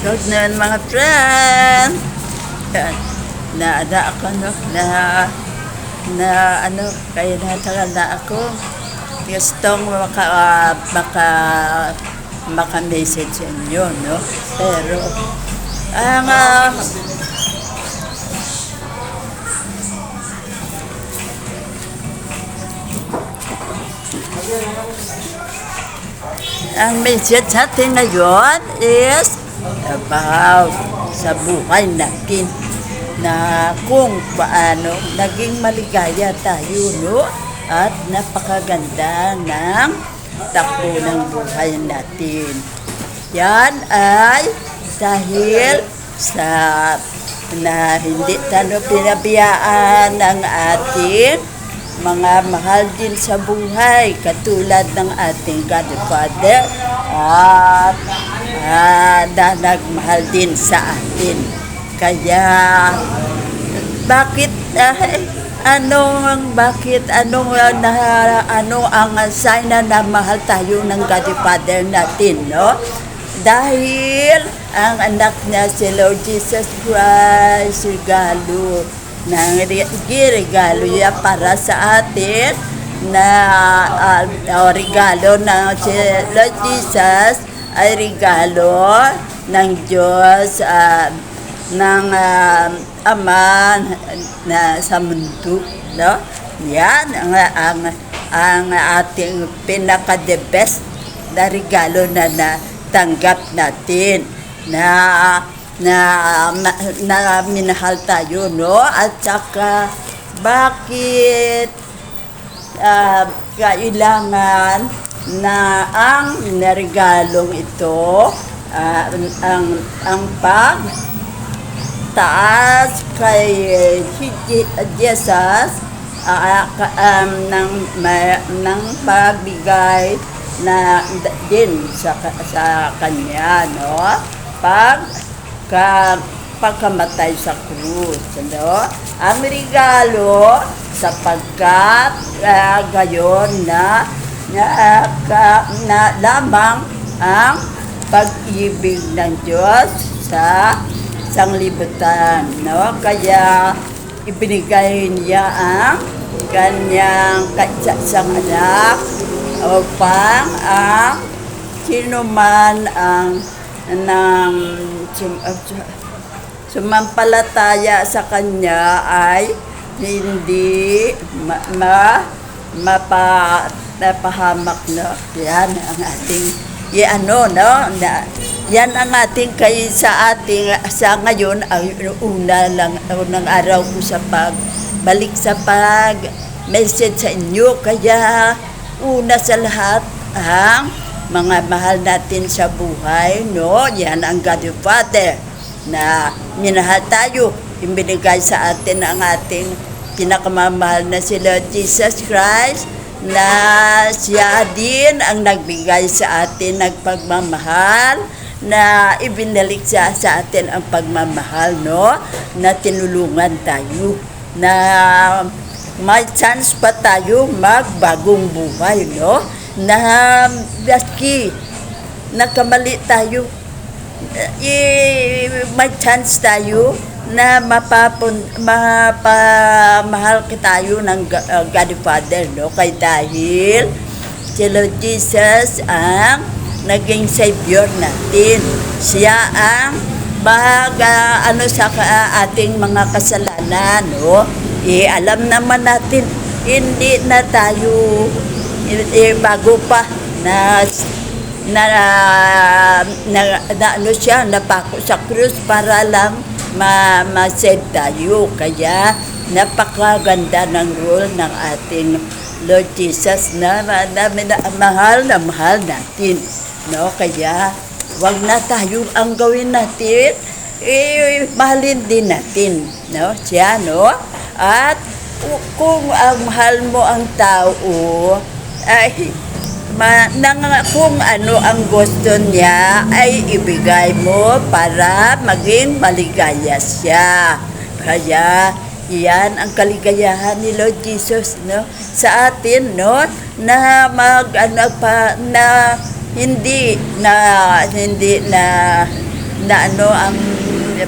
Good noon mga friend. Yan. Ako kaya natagal na ako. Gustong maka-message sa inyo, no? Pero, ang ang message natin ngayon is about sa buhay natin na kung paano naging maligaya tayo, no? At napakaganda ng takbo ng buhay natin. Yan ay dahil sa na hindi tayo pinabiyaan ng ating mga mahal din sa buhay katulad ng ating Godfather at na nagmahal din sa atin. Kaya bakit ano ang sign na mahal tayo ng Godfather natin, no? Dahil ang anak niya si Lord Jesus Christ, regalo niya para sa atin na regalo ng si Lord Jesus ay regalo ng Diyos ng Ama na sa mundo, no? Yan ang ating pinaka-the best na regalo na natanggap natin na minahal tayo, no? At saka bakit kailangan na ang naregalong ito ang pagtaas kay Jesus ng pagbigay na din sa kanya, no? Pagkamatay sa krus, no? Ang regalo sapagkat gayon na lamang ang pag-ibig ng Diyos sa sanglibutan, no? Kaya ibinigay niya ang kanyang kaisang anak upang ang sino man ang sumampalataya sa kanya ay hindi mapahamak, no? Yan ang ating no? Yan ang ating sa ngayon ay unang araw ko sa pagbalik sa message sa inyo. Kaya una sa lahat ang mga mahal natin sa buhay, no? Yan ang Godfather na minahal tayo, ibinigay sa atin ang ating pinakamamahal na si Lord Jesus Christ, na siya din ang nagbigay sa atin ng pagmamahal, na ibinalik siya sa atin ang pagmamahal, no? Na tinulungan tayo na may chance pa tayo magbagong buhay, no? Na maski nakamali tayo, may chance tayo na mapamahal tayo ng Godfather, no? Kaya dahil si Lord Jesus ang naging Savior natin. Siya ang sa ating mga kasalanan, no? Alam naman natin, hindi na tayo bago pa na siya napako sa krus para lang ma-save tayo. Kaya napakaganda ng role ng ating Lord Jesus na mahal natin, no? Kaya wag na tayo ang gawin natin, mahalin din natin, no? Siya, no? At kung ang mahal mo ang tao ay kung ano ang gusto niya ay ibigay mo para maging maligaya siya. Kaya Iyan ang kaligayahan ni Lord Jesus, no, sa atin, no, na hindi na na ang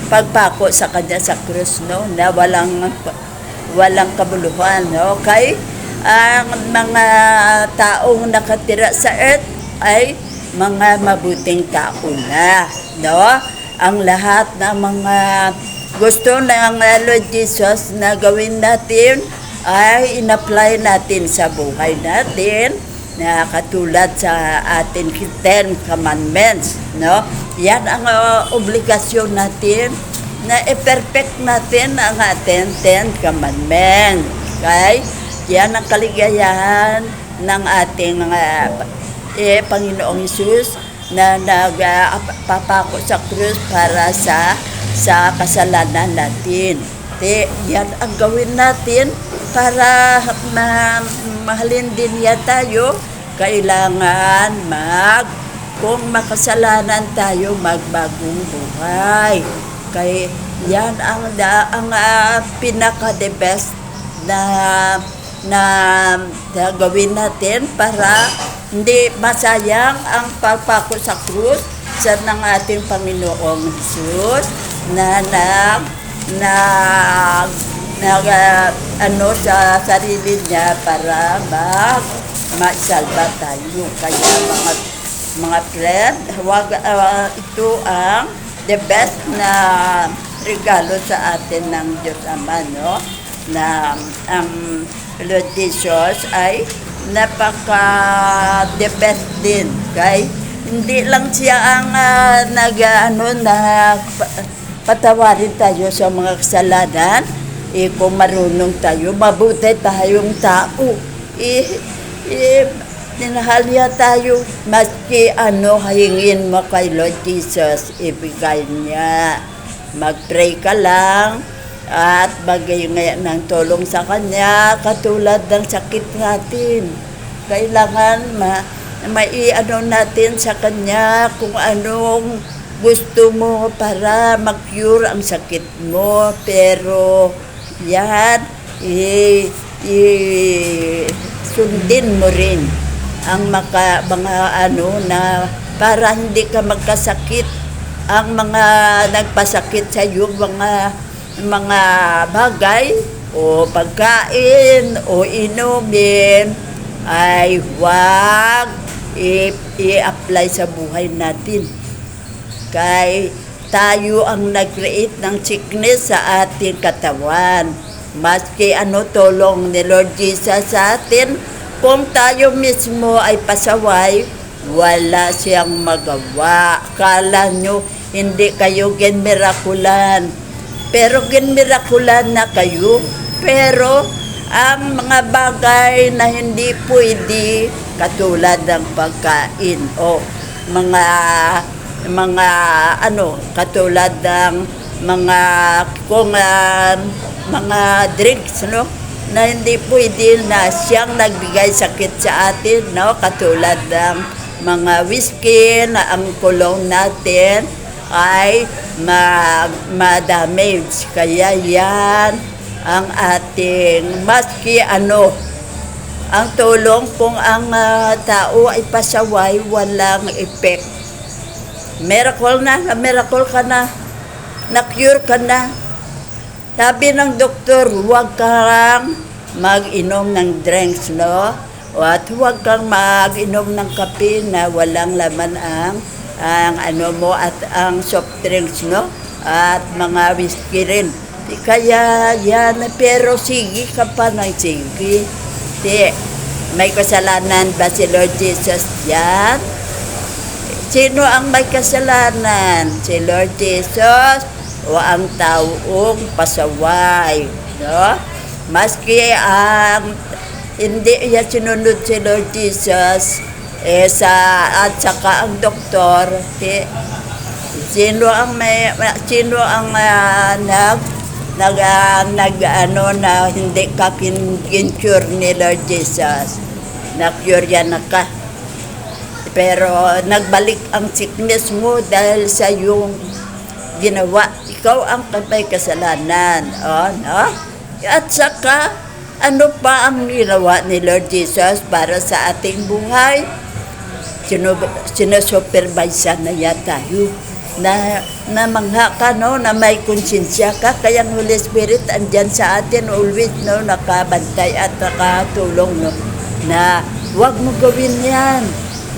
pagpako sa kanya sa krus, no, na walang kabuluhan, no, kay ang mga taong nakatira sa earth ay mga mabuting tao na, no. Ang lahat ng mga gusto ng Lord Jesus na gawin natin ay in-apply natin sa buhay natin, na katulad sa ating 10 commandments, no. Yan ang obligasyon natin, na i-perfect natin ang ating 10 commandments. Okay? Yan ang kaligayahan ng ating Panginoong Jesus na nagpapako sa krus para sa kasalanan natin. Yan ang gawin natin para mahalin din niya tayo. Kailangan kung makasalanan tayo, magbagong buhay. Kaya yan ang pinaka-the best na gawin natin para hindi masayang ang pagpako sa krus ng ating Panginoong Jesus sa sarili niya para maisalba tayo. Kaya mga friend, ito ang the best na regalo sa atin ng Diyos Ama, no? Na ang Lord Jesus ay napaka-the best din. Okay? Hindi lang siya ang patawarin tayo sa mga kasalanan. Kung marunong tayo, mabuti tayong tao. Tinahalya tayo, maski hingin mo kay Lord Jesus, ibigay niya. Mag-pray ka lang at bagay ng tulong sa Kanya, katulad ng sakit natin. Kailangan natin sa Kanya kung anong gusto mo para mag-cure ang sakit mo. Pero yan, sundin mo rin ang mga na para hindi ka magkasakit. Ang mga nagpasakit sa iyo, mga bagay o pagkain o inumin, ay huwag i-apply sa buhay natin. Kaya tayo ang nag-create ng sickness sa ating katawan. Maski tulong ni Lord Jesus sa atin, kung tayo mismo ay pasaway, wala siyang magawa. Kala nyo hindi kayo ginmirakulan, pero ginmirakulan na kayo. Pero ang mga bagay na hindi pwede, katulad ng pagkain o katulad ng mga drinks, no, na hindi pwede, na siyang nagbigay sakit sa atin, no, katulad ng mga whiskey na ang kulong natin ay ma-damage. Kaya yan ang ating maski ang tulong kung ang tao ay pasaway, walang effect. Miracle ka na, na-cure ka na. Sabi ng doktor, huwag kang mag-inom ng drinks, no? At huwag kang mag-inom ng kape na walang laman ang mo at ang soft drinks, no? At mga whiskey rin. Kaya yan, pero sige ka pa ng sige. May kasalanan ba si Lord Jesus yan? Sino ang may kasalanan? Si Lord Jesus o ang taong pasaway, no? Maski hindi niya sinunod si Lord Jesus at saka ang doktor, sino ang na hindi ka kin-cure ni Lord Jesus? Na-cure yan na ka, pero nagbalik ang sickness mo dahil sa iyong ginawa. Ikaw ang may kasalanan, no? At saka ano pa ang ginawa ni Lord Jesus para sa ating buhay? Sinusupervise na yan tayo. na mangha ka, no, na may konsensya ka, kaya ang Holy Spirit andyan sa atin always, no, nakabantay at nakatulong, no, na wag mo gawin yan,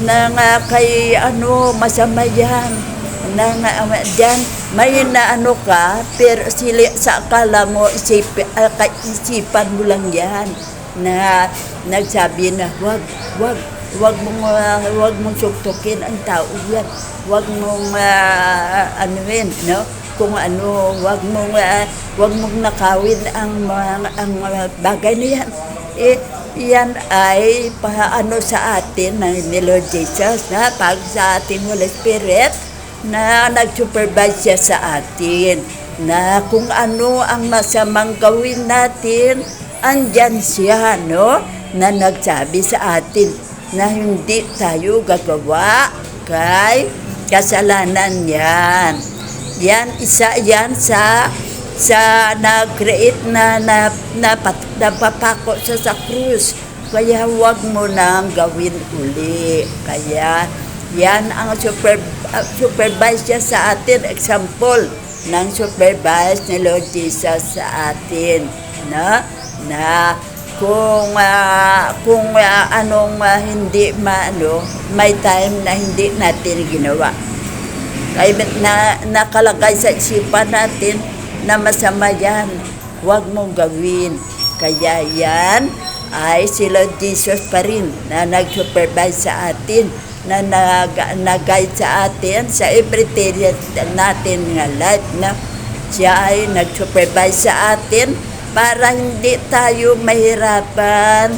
na nga kay masama yan, na nga dyan, may naano ka, pero sa akala mo, kaisipan mo lang yan, na nagsabi na wag mong suktukin ang tao yan, wag mong no, kung wag mong nakawin ang mga bagay na yan. Yan ay paano sa atin ni Lord Jesus, na pag sa ating Holy Spirit na nag-supervise siya sa atin, na kung ano ang masamang gawin natin, andyan siya, no, na nagsabi sa atin na hindi tayo gagawa kay kasalanan yan. Yan, isa yan sa nag-create na napapako siya sa krus. Kaya huwag mo nang gawin uli. Kaya yan ang supervise siya sa atin. Example ng supervise ni Lord Jesus sa atin. Na kung hindi may time na hindi natin ginawa. Kaya nakalagay sa isipan natin na masama yan, huwag mong gawin. Kaya yan ay si Lord Jesus pa rin na nag-supervise sa atin, na nag-guide sa atin sa everyday natin nga life, na siya ay nag-supervise sa atin para hindi tayo mahirapan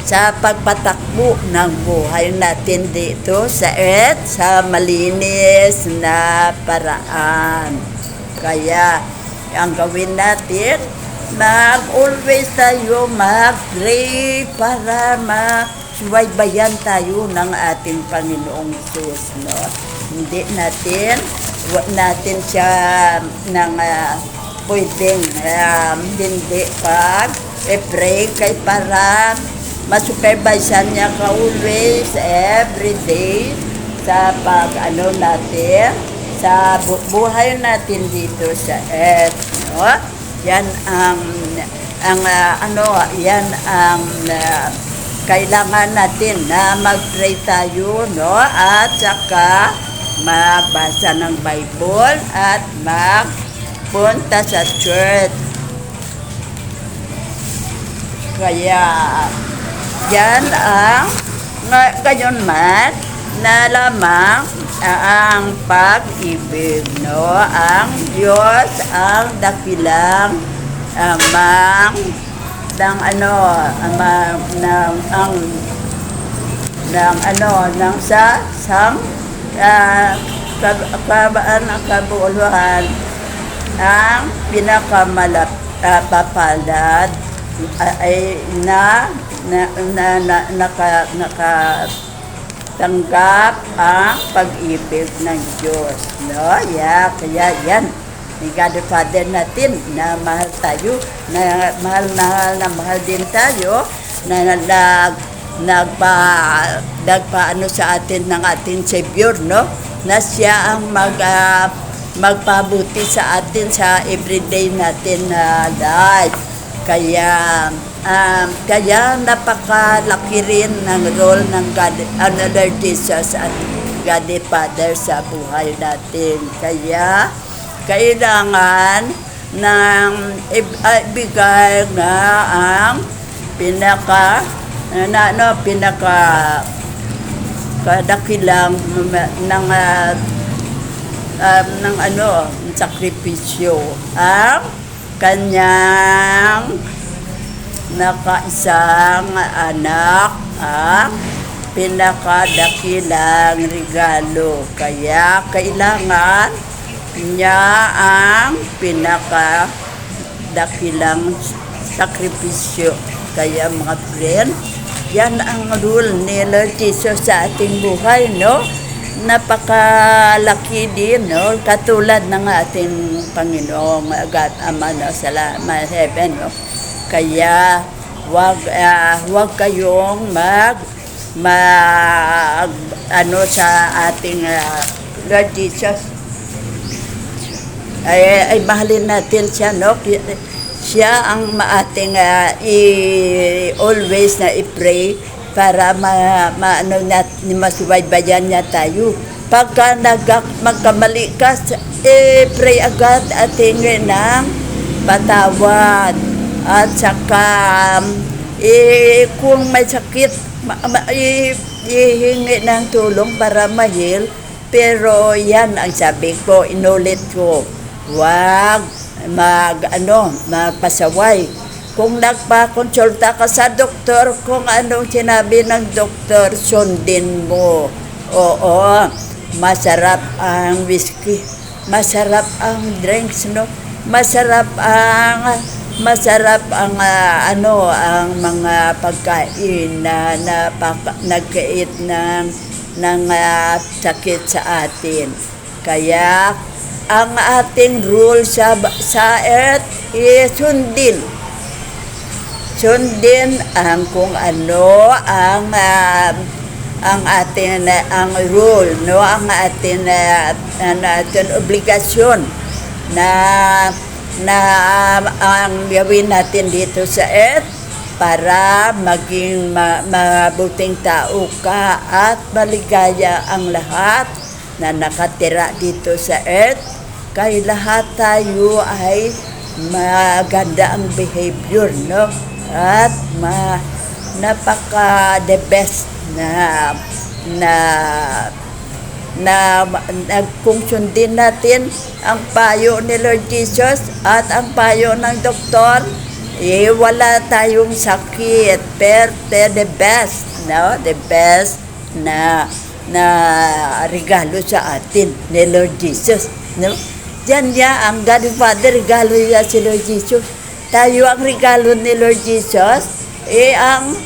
sa pagpatakbo ng buhay natin dito sa earth sa malinis na paraan. Kaya ang gawin natin, always tayo mag-pray para masubaybayan tayo ng ating Panginoong Jesus, no? Hindi natin siya pwedeng hindi pag-pray kay para masupervisean niya ka always, every day, sa natin, sa buhay natin dito sa earth, no? Yan yan ang kailangan natin, na mag-pray tayo, no? At saka magbasa ng Bible at magpunta sa church. Kaya yan ang gayon man na lamang ang pag-ibig, no? Ang Diyos ang dakilang kabuluhan, ang pinakamapalad ay nakatanggap ang pag-ibig ng Diyos, no? Kaya yan, ni God the Father natin, na mahal tayo, na mahal din tayo, na nagpaano sa atin ng ating Savior, no? Na siya ang magpabuti sa atin sa everyday natin na life. Kaya napakalaki rin ng role ng Lord Jesus at God the Father sa buhay natin. Kaya kailangan ng ibigay na ang kadakilang ng sakripisyo, ang kanyang nakaisang anak, ang pinakadakilang regalo. Kaya kailangan niya ang pinakadakilang sakripisyo. Kaya mga friend, yan ang rule ni Lord Jesus sa ating buhay, no? Napakalaki din, no? Katulad ng ating Panginoong God Ama, no? Sa heaven, no? Kaya wag kayong sa ating Lord Jesus, ay mahalin natin siya, no? Siya ang maating always na i-pray para masubaybayan niya tayo. Pagka magkamali ka, pray agad at hingi ng patawad. At saka, kung may sakit, ihingi ng tulong para mahil. Pero yan ang sabi ko, inulit ko. Wag magpasaway. Kung nagpakonsulta ka sa doktor, kung anong sinabi ng doktor, sundin mo. Oo, masarap ang whiskey, masarap ang drinks, no? Masarap ang ang mga pagkain na nagkait ng sakit sa atin. Kaya ang ating rule sa earth is sundin ang kung ano ang ating ang rule, no, ang ating obligasyon na ang gawin natin dito sa earth para maging mabuting tao ka at maligaya ang lahat na nakatira dito sa earth. Kaya lahat tayo ay maganda ang behavior, no? At napaka the best na kung sundin natin ang payo ni Lord Jesus at ang payo ng doktor, wala tayong sakit. Pero the best, no? The best na regalo sa atin ni Lord Jesus, no? Diyan niya ang God Father, regalo niya si Lord Jesus. Tayo ang regalo ni Lord Jesus, ang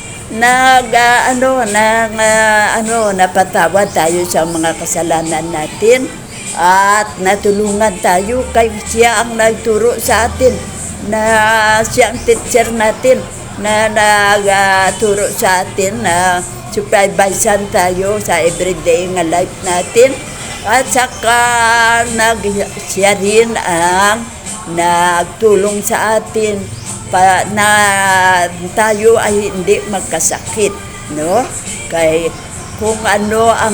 napatawad tayo sa mga kasalanan natin at natulungan tayo kay siya ang nagturo sa atin, na siya ang teacher natin na nagturo sa atin na supervision tayo sa everyday nga life natin. At saka siya rin ang nagtulong sa atin na tayo ay hindi magkasakit, no? Kay kung ano ang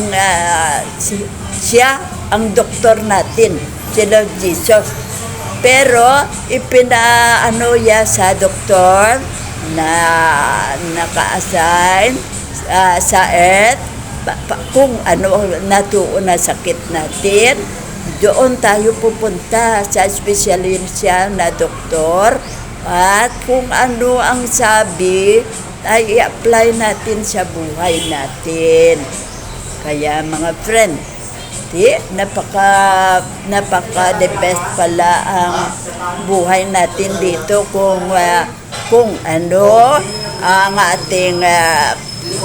siya ang doktor natin, si Lord Jesus. Pero niya sa doktor na naka-assign sa earth, kung ano natuon na sakit natin, doon tayo pupunta sa espesyalista na doktor. At kung ano ang sabi, ay i-apply natin sa buhay natin. Kaya mga friend, napaka the best pala ang buhay natin dito kung ano ang ating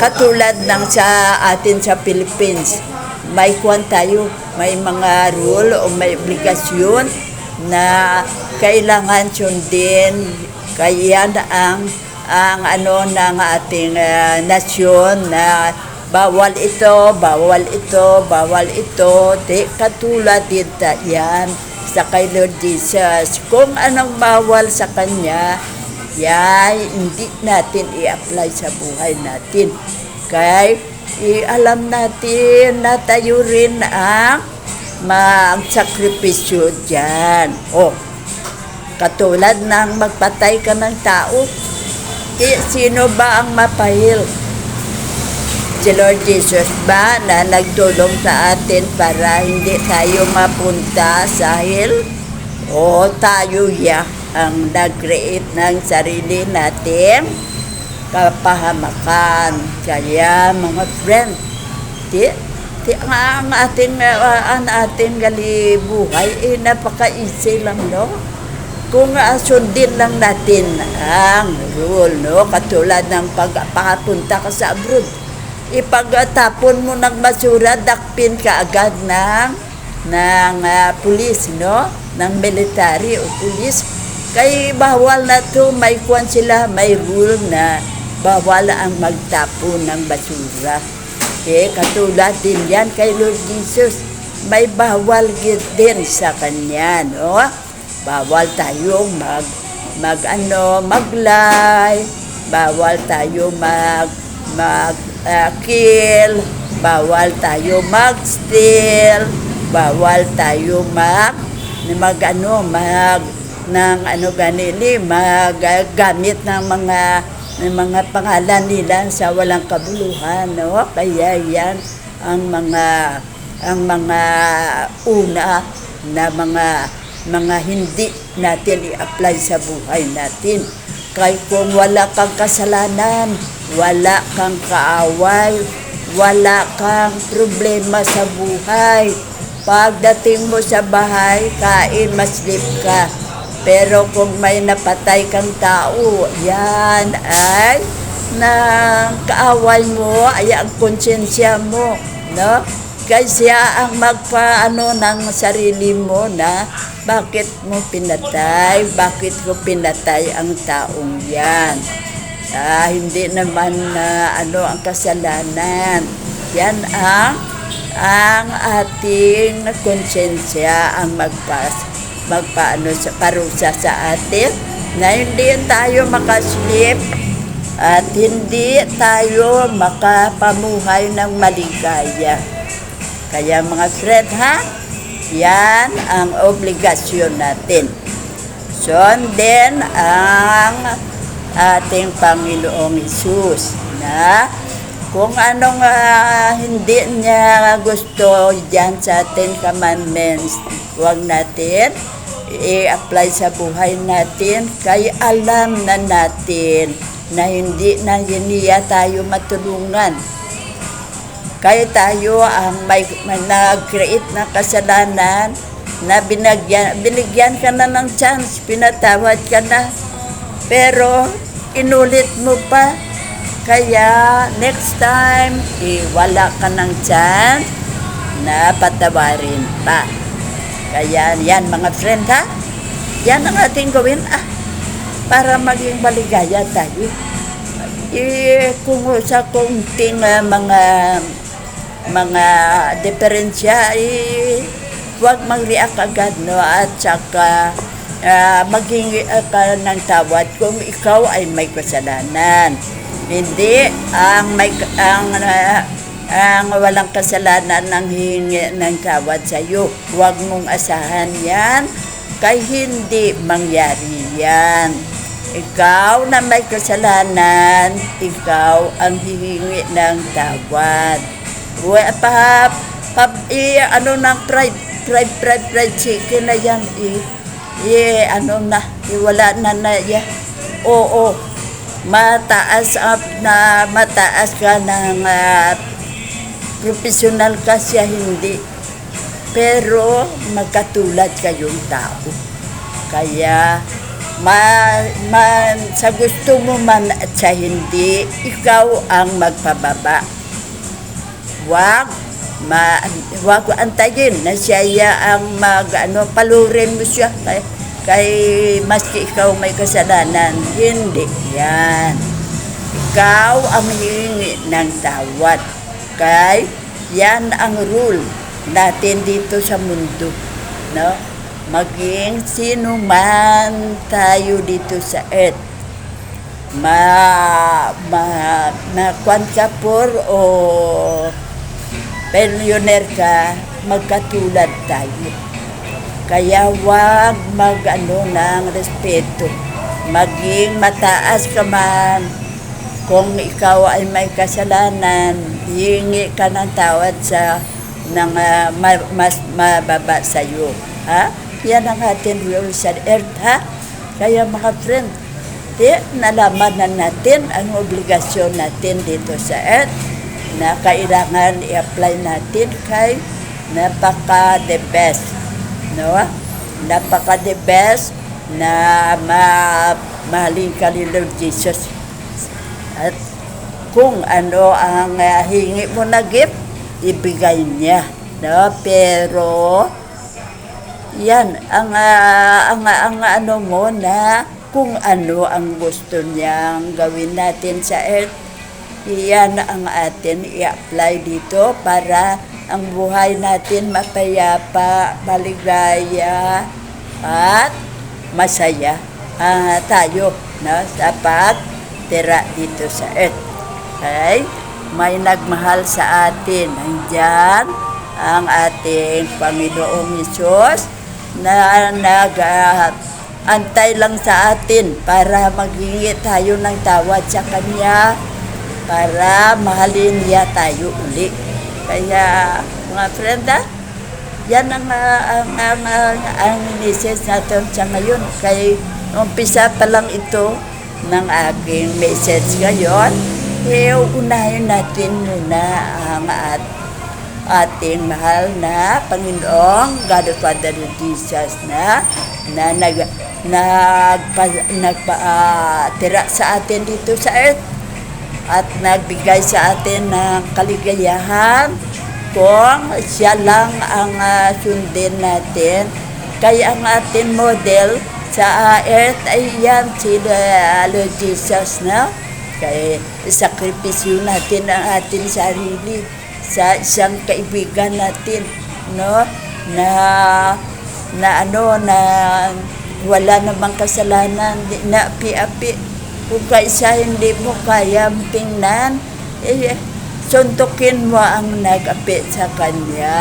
katulad ng sa atin sa Philippines. May may mga rule o may obligasyon na kailangan sundin. Kaya ang ng ating nasyon na bawal ito, bawal ito, bawal ito. Katulad dito yan sa kay Lord Jesus. Kung anong bawal sa Kanya, hindi natin i-apply sa buhay natin. Kaya alam natin na tayo rin ang magsakripisyo dyan. Katulad ng magpatay ka ng tao, sino ba ang mapahil? Si Lord Jesus ba na nagtulong sa atin para hindi tayo mapunta sa hell? O tayo ang nag-create ng sarili natin kapahamakan. Kaya mga friend, ang ating buhay napaka-easy lang, no? Kung sundin lang natin ang rule, no? Katulad ng pagpapunta ka sa abroad, ipagtapon mo ng basura, dakpin ka agad ng pulis, no? Ng military o pulis. Kaya bawal na to, may rule na bawal ang magtapon ng basura. Katulad din yan kay Lord Jesus. may bawal din sa kanya, no? Bawal tayong maglay, bawal tayo kill, bawal tayo mag-steal, bawal tayo maggamit ng mga pangalan nila sa walang kabuluhan, no? Kaya yan ang mga una na mga hindi natin i-apply sa buhay natin. Kaya kung wala kang kasalanan, wala kang kaaway, wala kang problema sa buhay, pagdating mo sa bahay, kain, maslip ka. Pero kung may napatay kang tao, yan ay ng kaaway mo, ay ang konsensya mo, no? Kaya ang magpaano ng sarili mo na bakit mo pinatay, bakit ko pinatay ang taong yan. Hindi naman ang kasalanan. Yan ang ating konsensya ang parusa sa atin na hindi tayo makaslip at hindi tayo makapamuhay ng maligaya. Kaya mga friend, yan ang obligasyon natin. So, then ang ating Panginoong Hesus na kung anong hindi niya gusto dyan sa 10 Commandments, huwag natin i-apply sa buhay natin. Kaya alam na natin na hindi na niya tayo matulungan. Kaya tayo ang may nag-create ng kasalanan na binigyan ka na ng chance, pinatawad ka na, pero inulit mo pa. Kaya next time, wala ka ng chance na patawarin pa. Kaya yan mga friend, yan ang ating gawin para maging maligaya tayo. Kung sa kunting mga diferensya, huwag mag-react agad, no? At saka maging ka ng tawad kung ikaw ay may kasalanan. Hindi ang walang kasalanan ng hingi ng tawad sa iyo. Huwag mong asahan yan, kay hindi mangyari yan. Ikaw na may kasalanan, ikaw ang hihingi ng tawad. Fried chicken na yan, wala na yan. Oo, mataas ka ng professional ka siya, hindi. Pero magkatulad kayong tao. Kaya sa gusto mo man at sa hindi, ikaw ang magpababa. Huwag antayin na siya ang palurin mo siya kay maski ikaw may kasalanan. Hindi yan. Ikaw ang hihingi ng tawad. Kay yan ang rule natin dito sa mundo, no? Maging sino man tayo dito sa earth, kwantsapor o pensioner ka, magkatulad tayo. Kaya wag ng respeto. Maging mataas ka man, kung ikaw ay may kasalanan, hingi ka ng tawad ng mas mababa sa iyo. Yan ang ating rule sa earth, Kaya mga friend, nalaman na natin ang obligasyon natin dito sa earth na kailangan i-apply natin kay napaka-the best, no? Napaka-the best na mahalin ka ni Lord Jesus. At kung ano ang hingi mo na gift, ibigay niya, no? Pero yan ang mo na kung ano ang gusto niyang gawin natin sa earth, yan ang atin i-apply dito para ang buhay natin mapayapa, maligaya, at masaya tayo, no? Sa pagtira dito sa earth. Okay? May nagmahal sa atin. Nandyan ang ating Panginoong Hesus na antay lang sa atin para maghingi tayo ng tawad sa Kanya para mahalin niya tayo uli. Kaya mga friend, yan ang message natin sa ngayon. Kaya umpisa pa lang ito ng aking message ngayon. Unahin natin muna ang ating mahal na Panginoong God the Father Jesus na nagpatira sa atin dito sa earth at nagbigay sa atin ng kaligayahan kung siya lang ang sundin natin. Kaya ang ating model sa earth ay yan si Lord Jesus, no? Kaya sakripisyo natin ang ating sarili sa isang kaibigan natin, no? Na wala namang kasalanan, na api-api. Kung kaisa hindi mo kaya tingnan, suntukin mo ang nag-api sa Kanya.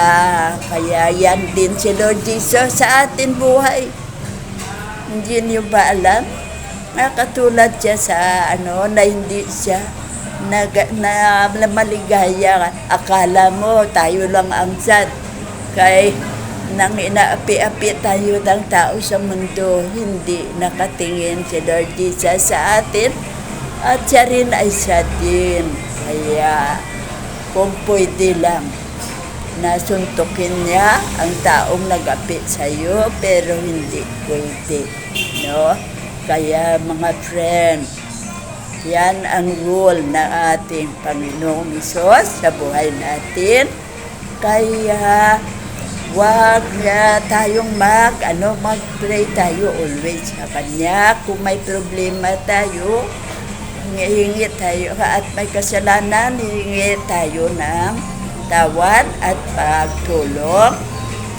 Kaya yan din si Lord Jesus sa ating buhay. Hindi niyo ba alam? Katulad siya sa na hindi siya na maligaya. Akala mo tayo lang ang sad. Kaya nang inaapi-api tayo ng tao sa mundo, hindi nakatingin si Lord Jesus sa atin at siya rin ay sa atin. Kaya kung pwede lang na suntukin niya ang taong nag-api sa iyo, pero hindi pwede, no? Kaya mga friend, yan ang rule ng ating Panginoong Hesus sa buhay natin. Kaya wag tayong mag-pray tayo always sa Kanya. Kung may problema tayo, hingi tayo at may kasalanan, hingi tayo ng tawad at pagtulong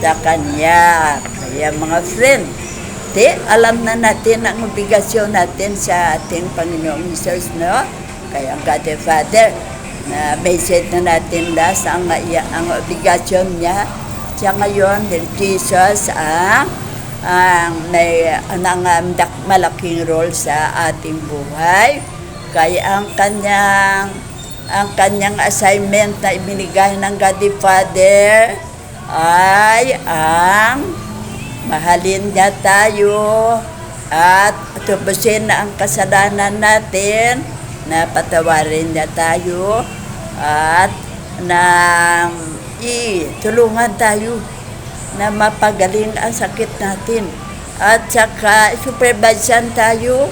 sa Kanya. Kaya mga friend, alam na natin ang obligasyon natin sa ating Panginoong Hesus, no? Kaya ang God the Father, na message na natin ang obligasyon niya. Siya ngayon, Jesus, ang malaking role sa ating buhay. Kaya ang kanyang assignment na ibinigay ng God the Father ay ang mahalin niya tayo at tubusin ang kasalanan natin, na patawarin niya tayo at tulungan tayo na mapagaling ang sakit natin at saka supervision tayo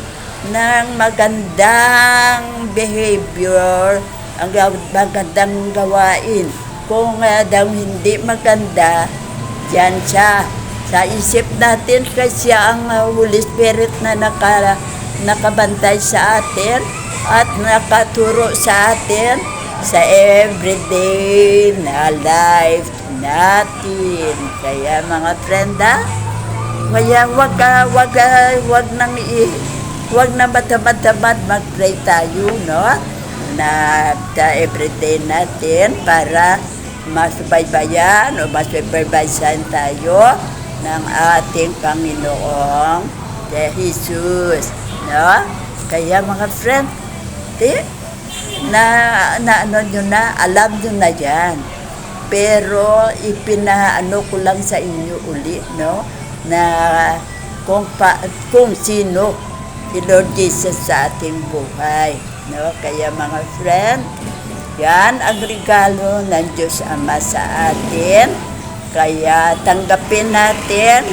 ng magandang behavior, ang magandang gawain. Kung daw hindi maganda, yan siya. Sa isip natin, kasi ang Holy Spirit na nakabantay sa atin at nakaturo sa atin sa everyday na life natin. Kaya mga friend, kaya wag na matamad mag-pray tayo, no? Na everyday natin para masubaybayan o masupervisan tayo ng ating Panginoong Jesus, no? Kaya mga friend, alam nyo na yan. Pero ipinaano ko lang sa inyo uli, no? Na kung sino si Lord Jesus sa ating buhay, no? Kaya mga friend, yan ang regalo ng Diyos Ama sa atin. Kaya tanggapin natin,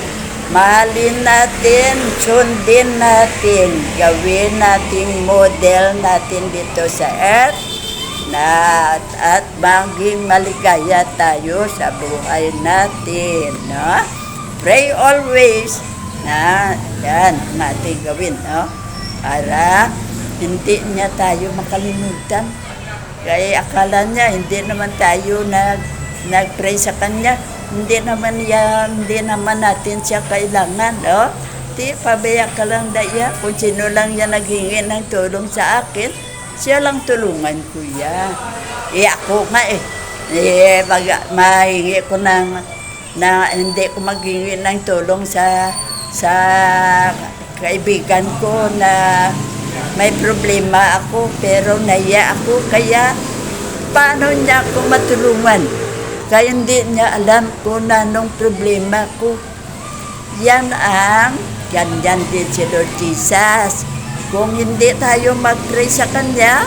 mahalin natin, sundin natin, gawin nating model natin dito sa earth, at maging maligaya tayo sa buhay natin, no? Pray always, na yan ang ating gawin, no? Para hindi niya tayo makalimutan. Kaya akala niya hindi naman tayo nag-pray sa kanya. Hindi naman natin siya kailangan, oh. Di, pabaya ka lang daya. Kung sino lang yan naghingi ng tulong sa akin, siya lang tulungan ko yan. Ako nga mahingi ko na hindi ko maghingi ng tulong sa kaibigan ko na may problema ako, pero naiya ako, kaya paano niya ako matulungan? Kaya hindi niya alam kung anong problema ko. Yan ganyan din si Lord Jesus. Kung hindi tayo mag-pray sa Kanya,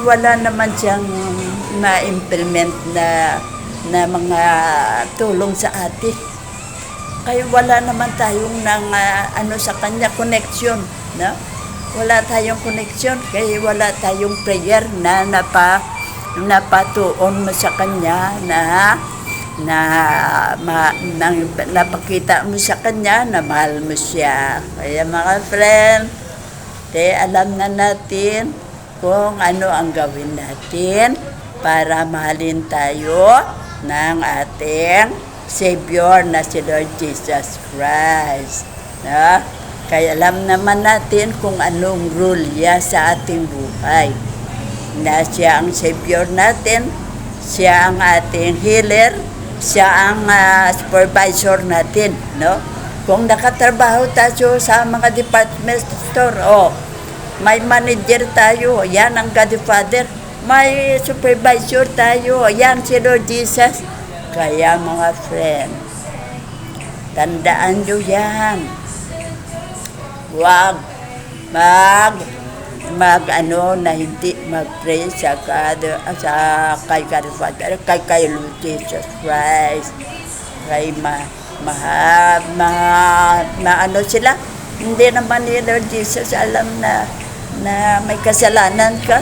wala naman siyang ma-implement na mga tulong sa atin. Kaya wala naman tayong sa Kanya, connection, no? Wala tayong connection, kaya wala tayong prayer na napatuon mo sa Kanya, napakita mo sa Kanya na mahal mo siya. Kaya mga friend, alam na natin kung ano ang gawin natin para mahalin tayo ng ating Savior na si Lord Jesus Christ. No? Kaya alam naman natin kung anong rule niya sa ating buhay. Na siya ang Savior natin, siya ang ating healer, siya ang supervisor natin, no? Kung nakatrabaho tayo sa mga department store, may manager tayo, yan ang Godfather. May supervisor tayo, yan si Lord Jesus. Kaya mga friend, tandaan nyo yan. Huwag na hindi mag-pray sa kay Godfather, kay Lord Jesus Christ. Kay sila, hindi naman ni Lord Jesus alam na may kasalanan ka.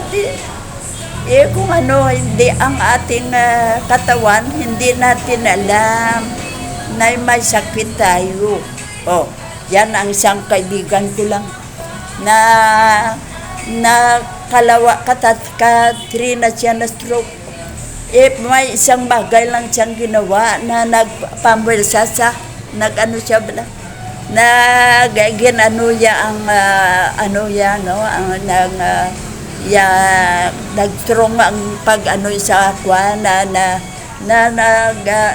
Kung hindi ang ating katawan, hindi natin alam na may sakit tayo. Yan ang isang kaibigan ko lang na Katrina siya na stroke. May isang bagay lang siyang ginawa na nagpamwelsa siya, nag-strong ang sa kwan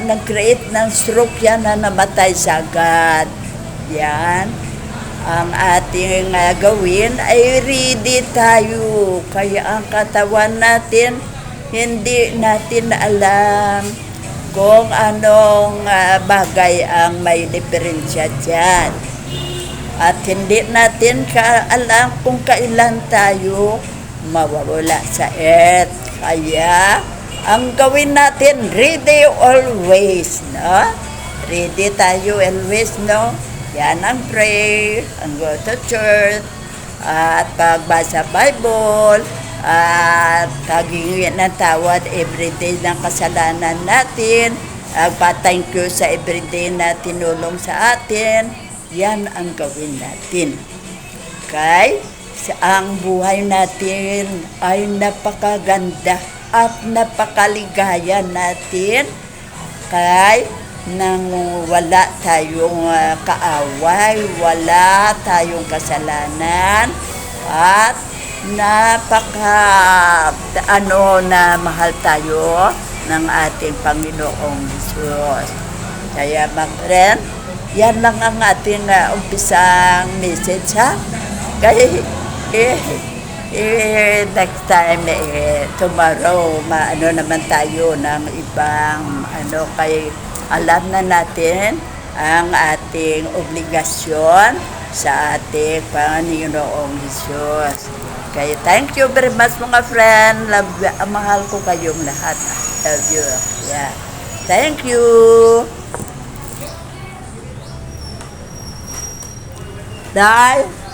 nag-create ng stroke yan na namatay sagad. Yan ang ating gawin ay ready tayo. Kaya ang katawan natin, hindi natin alam kung anong bagay ang may diferensya dyan. At hindi natin alam kung kailan tayo mawawala sa earth. Kaya ang gawin natin, ready always, no? Ready tayo always, no? Yan ang pray, ang go to church, at pagbasa Bible, at paghingi ng tawad everyday ng kasalanan natin, thank you sa everyday na tinulong sa atin. Yan ang gawin natin. Okay? Ang buhay natin ay napakaganda at napakaligaya natin. Okay? Nang wala tayong kaaway, wala tayong kasalanan, at na mahal tayo ng ating Panginoong Jesus. Kaya mga friend, yan lang ang ating umpisang message, ha? Kaya next time, tomorrow, naman tayo ng ibang kay alam na natin ang ating obligasyon sa ating Panginoong Jesus. Kaya thank you very much mga friend. Mahal ko kayong lahat. Love you. Yeah. Thank you. Bye.